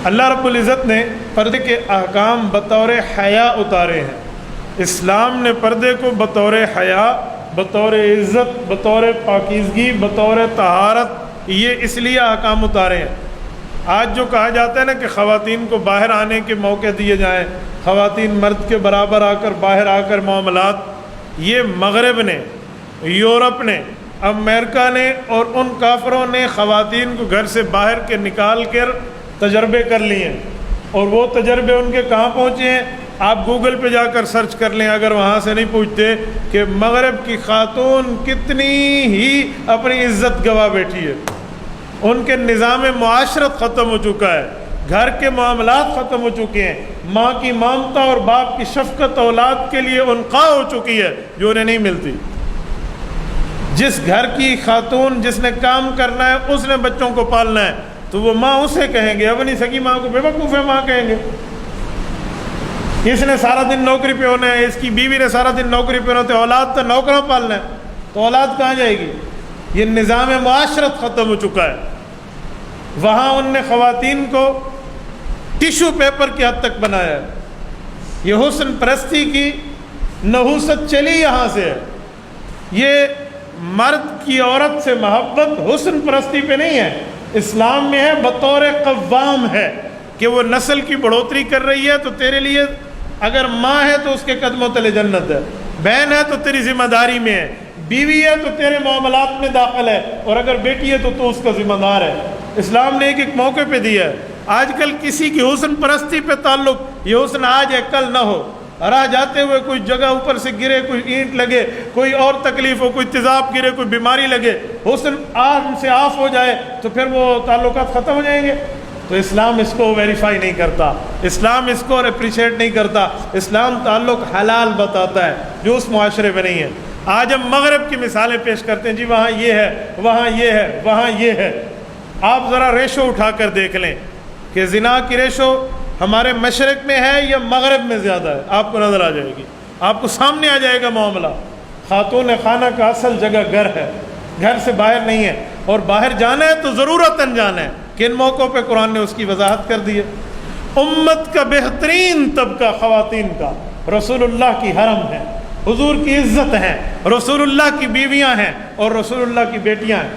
اللہ رب العزت نے پردے کے احکام بطور حیا اتارے ہیں۔ اسلام نے پردے کو بطور حیا، بطور عزت، بطور پاکیزگی، بطور طہارت، یہ اس لیے احکام اتارے ہیں۔ آج جو کہا جاتا ہے نا کہ خواتین کو باہر آنے کے موقع دیے جائیں، خواتین مرد کے برابر آ کر باہر آ کر معاملات، یہ مغرب نے، یورپ نے، امریکہ نے اور ان کافروں نے خواتین کو گھر سے باہر کے نکال کر تجربے کر لیے ہیں، اور وہ تجربے ان کے کہاں پہنچے ہیں؟ آپ گوگل پہ جا کر سرچ کر لیں، اگر وہاں سے نہیں پوچھتے کہ مغرب کی خاتون کتنی ہی اپنی عزت گوا بیٹھی ہے، ان کے نظام معاشرت ختم ہو چکا ہے، گھر کے معاملات ختم ہو چکے ہیں، ماں کی ممتا اور باپ کی شفقت اولاد کے لیے انقاء ہو چکی ہے جو انہیں نہیں ملتی۔ جس گھر کی خاتون جس نے کام کرنا ہے، اس نے بچوں کو پالنا ہے، تو وہ ماں اسے کہیں گے، اپنی سگی ماں کو بے وقوف ہے ماں کہیں گے۔ اس نے سارا دن نوکری پہ ہونا ہے، اس کی بیوی نے سارا دن نوکری پہ ہونا ہے، اولاد تو نوکروں پالنا ہے، تو اولاد کہاں جائے گی؟ یہ نظام معاشرت ختم ہو چکا ہے۔ وہاں ان نے خواتین کو ٹیشو پیپر کی حد تک بنایا ہے۔ یہ حسن پرستی کی نحوست چلی یہاں سے ہے۔ یہ مرد کی عورت سے محبت حسن پرستی پہ نہیں ہے، اسلام میں ہے بطور قوام ہے کہ وہ نسل کی بڑھوتری کر رہی ہے، تو تیرے لیے اگر ماں ہے تو اس کے قدموں تلے جنت ہے، بہن ہے تو تیری ذمہ داری میں ہے، بیوی ہے تو تیرے معاملات میں داخل ہے، اور اگر بیٹی ہے تو اس کا ذمہ دار ہے۔ اسلام نے ایک موقع پہ دیا ہے۔ آج کل کسی کی حسن پرستی پہ تعلق، یہ حسن آج ہے کل نہ ہو، راہ جاتے ہوئے کوئی جگہ اوپر سے گرے، کوئی اینٹ لگے، کوئی اور تکلیف ہو، کوئی تیزاب گرے، کوئی بیماری لگے، حسن آج سے آف ہو جائے تو پھر وہ تعلقات ختم ہو جائیں گے۔ تو اسلام اس کو ویریفائی نہیں کرتا، اسلام اس کو اپریشیٹ نہیں کرتا، اسلام تعلق حلال بتاتا ہے جو اس معاشرے میں نہیں ہے۔ آج ہم مغرب کی مثالیں پیش کرتے ہیں، جی وہاں یہ ہے، وہاں یہ ہے، وہاں یہ ہے۔ آپ ذرا ریشو اٹھا کر دیکھ لیں کہ زنا کی ریشو ہمارے مشرق میں ہے یا مغرب میں زیادہ ہے، آپ کو نظر آ جائے گی، آپ کو سامنے آ جائے گا معاملہ۔ خاتون خانہ کا اصل جگہ گھر ہے، گھر سے باہر نہیں ہے، اور باہر جانا ہے تو ضرورتاً جانا ہے۔ کن موقعوں پہ قرآن نے اس کی وضاحت کر دی ہے۔ امت کا بہترین طبقہ خواتین کا رسول اللہ کی حرم ہے، حضور کی عزت ہیں، رسول اللہ کی بیویاں ہیں اور رسول اللہ کی بیٹیاں ہیں،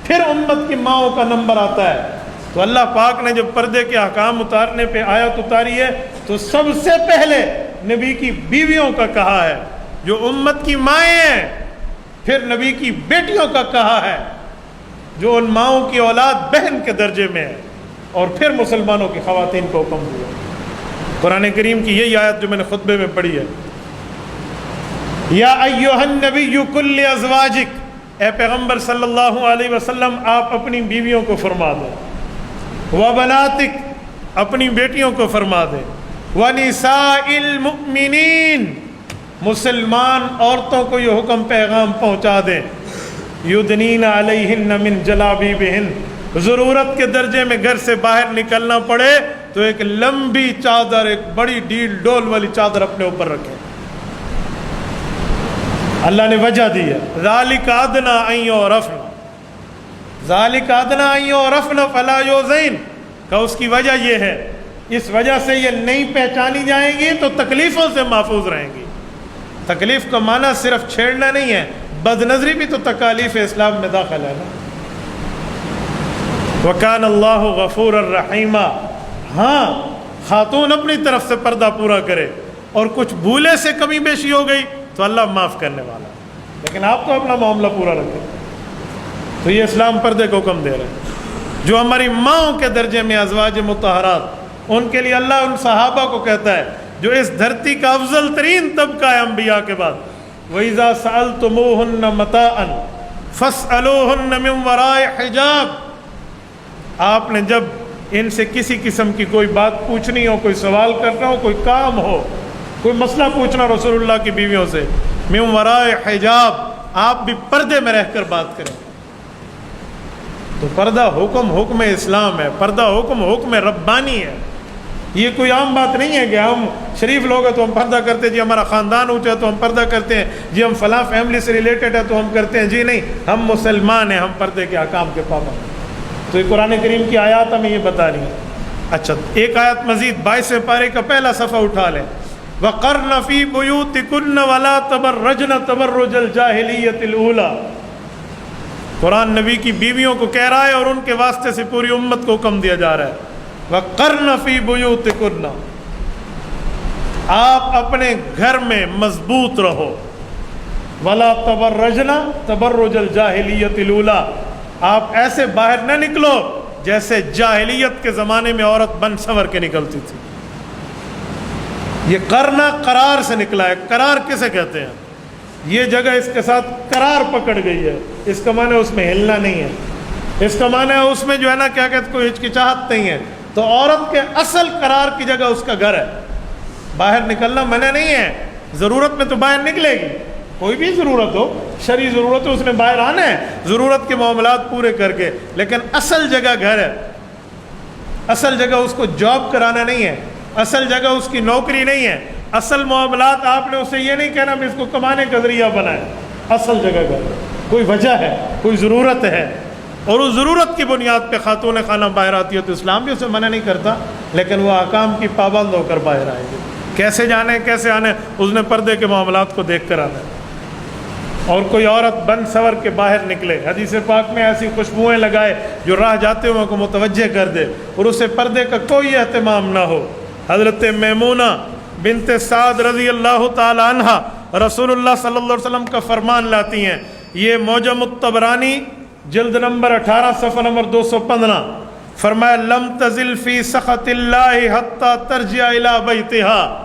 پھر امت کی ماؤں کا نمبر آتا ہے۔ تو اللہ پاک نے جب پردے کے احکام اتارنے پہ آیت اتاری ہے تو سب سے پہلے نبی کی بیویوں کا کہا ہے جو امت کی مائیں ہیں، پھر نبی کی بیٹیوں کا کہا ہے جو ان ماؤں کی اولاد بہن کے درجے میں ہے، اور پھر مسلمانوں کی خواتین کو حکم دیا۔ قرآن کریم کی یہی آیت جو میں نے خطبے میں پڑھی ہے، یا ایھا النبی کل ازواجک، اے پیغمبر صلی اللہ علیہ وسلم آپ اپنی بیویوں کو فرما دیں، وبناتک اپنی بیٹیوں کو فرما دیں، ونساء المؤمنین مسلمان عورتوں کو یہ حکم پیغام پہنچا دیں، یدنین علیہن من جلابیبہن، ضرورت کے درجے میں گھر سے باہر نکلنا پڑے تو ایک لمبی چادر، ایک بڑی ڈیل ڈول والی چادر اپنے اوپر رکھیں۔ اللہ نے وجہ دی ہے، ذالک ادنی ان یعرفن، ذالک ادنی ان یعرفن فلا یؤذین، کہ اس کی وجہ یہ ہے، اس وجہ سے یہ نہیں پہچانی جائیں گی تو تکلیفوں سے محفوظ رہیں گی۔ تکلیف کا معنی صرف چھیڑنا نہیں ہے، بد نظری بھی تو تکالیف اسلام میں داخل ہے نا۔ وَكَانَ اللَّهُ غَفُورًا رَحِيمًا، ہاں خاتون اپنی طرف سے پردہ پورا کرے اور کچھ بھولے سے کمی بیشی ہو گئی تو اللہ معاف کرنے والا ہے، لیکن آپ تو اپنا معاملہ پورا رکھیں۔ تو یہ اسلام پردے کو حکم دے رہے ہیں۔ جو ہماری ماؤں کے درجے میں ازواج مطہرات، ان کے لیے اللہ ان صحابہ کو کہتا ہے جو اس دھرتی کا افضل ترین طبقہ ہے انبیاء کے بعد، وَإِذَا سَأَلْتُمُوهُنَّ مَتَاعًا فَاسْأَلُوهُنَّ مِنْ وَرَاءِ حِجَابٍ، آپ نے جب ان سے کسی قسم کی کوئی بات پوچھنی ہو، کوئی سوال کرنا ہو، کوئی کام ہو، کوئی مسئلہ پوچھنا رسول اللہ کی بیویوں سے، مِنْ وَرَاءِ حِجَاب، آپ بھی پردے میں رہ کر بات کریں۔ تو پردہ حکم اسلام ہے، پردہ حکم ربانی ہے۔ یہ کوئی عام بات نہیں ہے کہ ہم شریف لوگ ہیں تو ہم پردہ کرتے ہیں، جی ہمارا خاندان اونچا ہے تو ہم پردہ کرتے ہیں، جی ہم فلاں فیملی سے ریلیٹڈ ہے تو ہم کرتے ہیں، جی نہیں، ہم مسلمان ہیں، ہم پردے کے احکام کے پابند ہیں۔ تو یہ قرآن کریم کی آیات ہمیں یہ بتا رہی ہیں۔ اچھا ایک آیت مزید 22 پارے کا پہلا صفحہ اٹھا لیں، وَقَرْنَ فِي بُيُوتِكُنَّ وَلَا تَبَرَّجْنَ تَبَرُّجَ الْجَاهِلِيَّةِ الْأُولَى۔ قرآن نبی کی بیویوں کو کہہ رہا ہے اور ان کے واسطے سے پوری امت کو حکم دیا جا رہا ہے، وَقَرْنَ فِي بُيُوتِكُنَّ، آپ اپنے گھر میں مضبوط رہو، وَلَا تَبَرَّجْنَ تَبَرُّجَ الْجَاهِلِيَّةِ الْأُولَى، آپ ایسے باہر نہ نکلو جیسے جاہلیت کے زمانے میں عورت بن سنور کے نکلتی تھی۔ یہ کرنا قرار سے نکلا ہے۔ قرار کسے کہتے ہیں؟ یہ جگہ اس کے ساتھ قرار پکڑ گئی ہے، اس کا معنی اس میں ہلنا نہیں ہے، اس کا معنی اس میں جو ہے نا کیا کہتے کوئی ہچکچاہٹ نہیں ہے۔ تو عورت کے اصل قرار کی جگہ اس کا گھر ہے، باہر نکلنا منع نہیں ہے، ضرورت میں تو باہر نکلے گی، کوئی بھی ضرورت ہو، شرعی ضرورت ہو، اس نے باہر آنا ہے ضرورت کے معاملات پورے کر کے، لیکن اصل جگہ گھر ہے، اصل جگہ اس کو جاب کرانا نہیں ہے، اصل جگہ اس کی نوکری نہیں ہے، اصل معاملات آپ نے اسے یہ نہیں کہنا میں اس کو کمانے کا ذریعہ بنائے، اصل جگہ گھر ہے، کوئی وجہ ہے، کوئی ضرورت ہے، اور اس ضرورت کی بنیاد پہ خاتون خانہ باہر آتی ہے تو اسلام بھی اسے منع نہیں کرتا، لیکن وہ احکام کی پابند ہو کر باہر آئے گی۔ کیسے جانے کیسے آنے، اس نے پردے کے معاملات کو دیکھ کر آنا ہے۔ اور کوئی عورت بن سور کے باہر نکلے، حدیث پاک میں ایسی خوشبوئیں لگائے جو راہ جاتے ہوئے کو متوجہ کر دے، اور اسے پردے کا کوئی اہتمام نہ ہو۔ حضرت میمونہ بنت سعد رضی اللہ تعالی عنہ رسول اللہ صلی اللہ علیہ وسلم کا فرمان لاتی ہیں، یہ معجم الطبرانی جلد نمبر 18 صفحہ نمبر 215، فرمایا لم تزل فی سخط اللہ حتی ترجع الی بیتہا،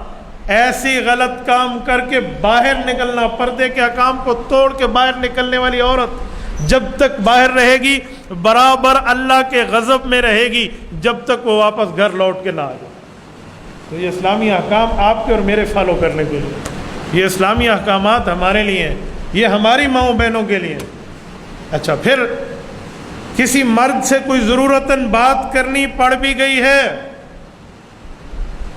ایسی غلط کام کر کے باہر نکلنا، پردے کے احکام کو توڑ کے باہر نکلنے والی عورت جب تک باہر رہے گی برابر اللہ کے غضب میں رہے گی جب تک وہ واپس گھر لوٹ کے نہ آ جائے۔ تو یہ اسلامی احکام آپ کے اور میرے فالو کرنے کے لیے، یہ اسلامی احکامات ہمارے لیے ہیں، یہ ہماری ماؤں بہنوں کے لیے ہیں۔ اچھا پھر کسی مرد سے کوئی ضرورتاً بات کرنی پڑ بھی گئی ہے،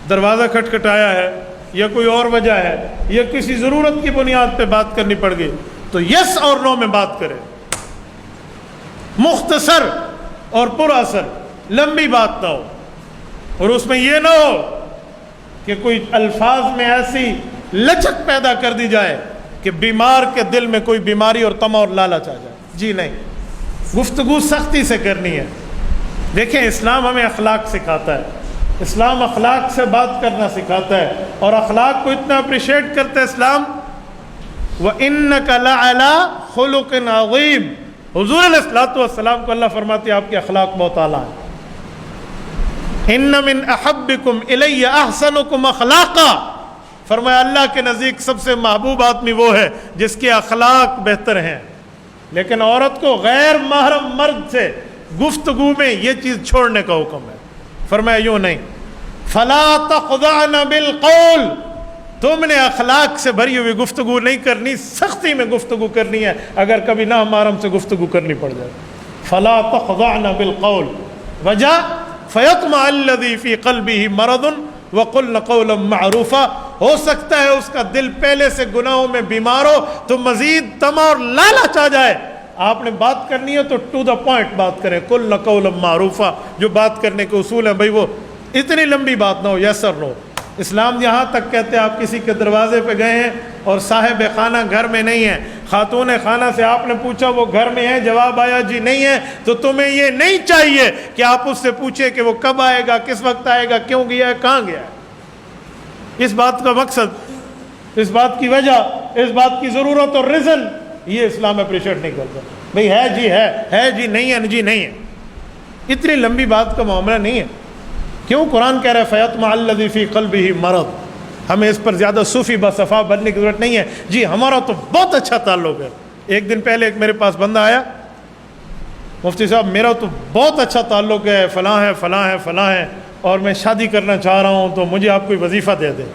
دروازہ کھٹکھٹایا ہے یا کوئی اور وجہ ہے یا کسی ضرورت کی بنیاد پہ بات کرنی پڑ گئی تو یس اور نو میں بات کرے، مختصر اور پر اثر، لمبی بات نہ ہو، اور اس میں یہ نہ ہو کہ کوئی الفاظ میں ایسی لچک پیدا کر دی جائے کہ بیمار کے دل میں کوئی بیماری اور طمع اور لالچ آ جائے۔ جی نہیں، گفتگو سختی سے کرنی ہے۔ دیکھیں اسلام ہمیں اخلاق سکھاتا ہے، اسلام اخلاق سے بات کرنا سکھاتا ہے، اور اخلاق کو اتنا اپریشیٹ کرتا ہے اسلام، وَإِنَّكَ لَعَلَىٰ خُلُقٍ عَظِيمٍ، حضور علیہ الصلوۃ والسلام کو اللہ فرماتے ہیں آپ کے اخلاق بہت اعلیٰ ہیں۔ إِنَّ مِنْ أَحَبِّكُمْ إِلَيَّ أَحْسَنُكُمْ أَخْلَاقًا، فرمایا اللہ کے نزدیک سب سے محبوب آدمی وہ ہے جس کے اخلاق بہتر ہیں۔ لیکن عورت کو غیر محرم مرد سے گفتگو میں یہ چیز چھوڑنے کا حکم ہے، فرمایا یوں نہیں، فَلَا تَخْضَعْنَ بِالْقَوْلِ، تم نے اخلاق سے بھری ہوئی گفتگو نہیں کرنی، سختی میں گفتگو کرنی ہے اگر کبھی نامحرم سے گفتگو کرنی پڑ جائے۔ فَلَا تَخْضَعْنَ بِالْقَوْلِ، وجہ فَيَطْمَعَ الَّذِي فِي قَلْبِهِ مَرَضٌ وَقُلْنَ قَوْلًا مَعْرُوفًا، ہو سکتا ہے اس کا دل پہلے سے گناہوں میں بیمار ہو تو مزید طمع اور لالچ آ جائے۔ آپ نے بات کرنی ہے تو ٹو دا پوائنٹ بات کریں، قُلْنَ قَوْلًا مَعْرُوفًا، جو بات کرنے کے اصول ہیں بھائی وہ اتنی لمبی بات نہ ہو، یس اور نو۔ اسلام یہاں تک کہتے ہیں آپ کسی کے دروازے پہ گئے ہیں اور صاحب خانہ گھر میں نہیں ہے، خاتون خانہ سے آپ نے پوچھا وہ گھر میں ہے، جواب آیا جی نہیں ہے، تو تمہیں یہ نہیں چاہیے کہ آپ اس سے پوچھیں کہ وہ کب آئے گا، کس وقت آئے گا، کیوں گیا ہے، کہاں گیا ہے۔ اس بات کا مقصد، اس بات کی وجہ، اس بات کی ضرورت اور ریزن یہ اسلام اپریشیٹ نہیں کرتا۔ بھئی ہے جی ہے جی نہیں ہے جی نہیں ہے، اتنی لمبی بات کا معاملہ نہیں ہے۔ کیوں قرآن کہہ رہا ہے فَيَطْمَعَ الَّذِي فِي قَلْبِهِ مَرَضٌ، ہمیں اس پر زیادہ صوفی بصفا بننے کی ضرورت نہیں ہے۔ جی ہمارا تو بہت اچھا تعلق ہے۔ ایک دن پہلے ایک میرے پاس بندہ آیا، مفتی صاحب میرا تو بہت اچھا تعلق ہے، فلاں ہے فلاں ہے فلاں ہے، اور میں شادی کرنا چاہ رہا ہوں تو مجھے آپ کوئی وظیفہ دے دیں۔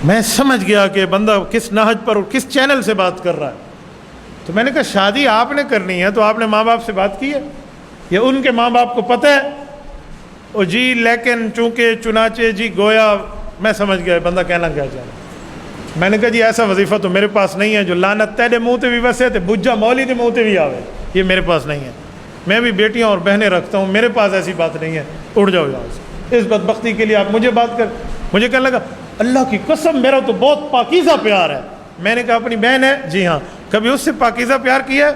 میں سمجھ گیا کہ بندہ کس نہج پر اور کس چینل سے بات کر رہا ہے، تو میں نے کہا شادی آپ نے کرنی ہے تو آپ نے ماں باپ سے بات کی ہے یا ان کے ماں باپ کو پتہ ہے؟ او جی لیکن چونکہ چنانچہ جی گویا، میں سمجھ گیا بندہ کہنا کیا چاہ رہا۔ میں نے کہا جی ایسا وظیفہ تو میرے پاس نہیں ہے جو لعنت تیرے منہ تے بھی وسے تے بجا مولی دے منہ تے بھی آوے، یہ میرے پاس نہیں ہے۔ میں بھی بیٹیاں اور بہنیں رکھتا ہوں, میرے پاس ایسی بات نہیں ہے, اڑ جاؤ یہاں سے. اس بدبختی کے لیے آپ مجھے بات کر. مجھے کہنے لگا اللہ کی قسم میرا تو بہت پاکیزہ پیار ہے. میں نے کہا اپنی بہن ہے؟ جی ہاں. کبھی اس سے پاکیزہ پیار کیا ہے؟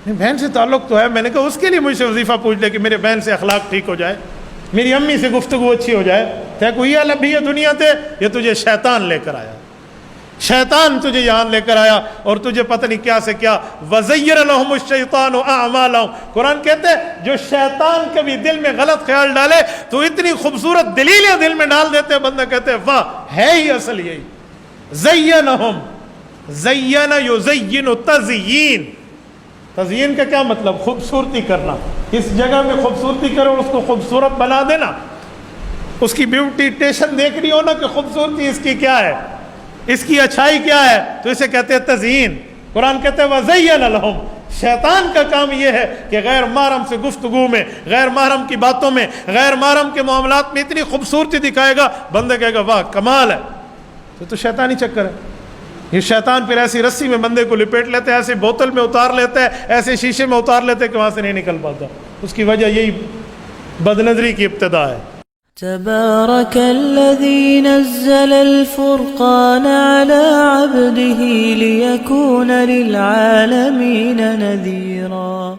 بہن سے تعلق تو ہے. میں نے کہا اس کے لیے مجھ سے وظیفہ پوچھ لے کہ میرے بہن سے اخلاق ٹھیک ہو جائے, میری امی سے گفتگو اچھی ہو جائے. تے کوئی البھی یہ دنیا تے یہ تجھے شیطان لے کر آیا, شیطان تجھے یہاں لے کر آیا اور تجھے پتہ نہیں کیا سے کیا. وَزَيَّنَ لَهُمُ الشَّيْطَانُ أَعْمَالَهُمْ, قرآن کہتے ہیں جو شیطان کبھی دل میں غلط خیال ڈالے تو اتنی خوبصورت دلیلیں دل میں ڈال دیتے ہیں, بندہ کہتے ہیں واہ ہے ہی اصل یہی. زَيَّنَهُمْ, زَيَّنَ يُزَيِّنُ تَزْيِين, تزیین کا کیا مطلب؟ خوبصورتی کرنا. اس جگہ میں خوبصورتی کرو, اس کو خوبصورت بنا دینا, اس کی بیوٹیشن دیکھ رہی ہو نا کہ خوبصورتی اس کی کیا ہے, اس کی اچھائی کیا ہے, تو اسے کہتے ہیں تزیین. قرآن کہتے ہیں وَزَيَّنَ لَهُمْ, شیطان کا کام یہ ہے کہ غیر محرم سے گفتگو میں, غیر محرم کی باتوں میں, غیر محرم کے معاملات میں اتنی خوبصورتی دکھائے گا, بندہ کہے گا واہ کمال ہے. تو شیطانی چکر ہے یہ. شیطان پھر ایسی رسی میں بندے کو لپیٹ لیتے ہیں, ایسے بوتل میں اتار لیتے ہیں, ایسے شیشے میں اتار لیتے ہیں کہ وہاں سے نہیں نکل پاتا. اس کی وجہ یہی بدنظری کی ابتدا ہے. تبارك الذي نزل الفرقان على عبده ليكون للعالمين نذيرا.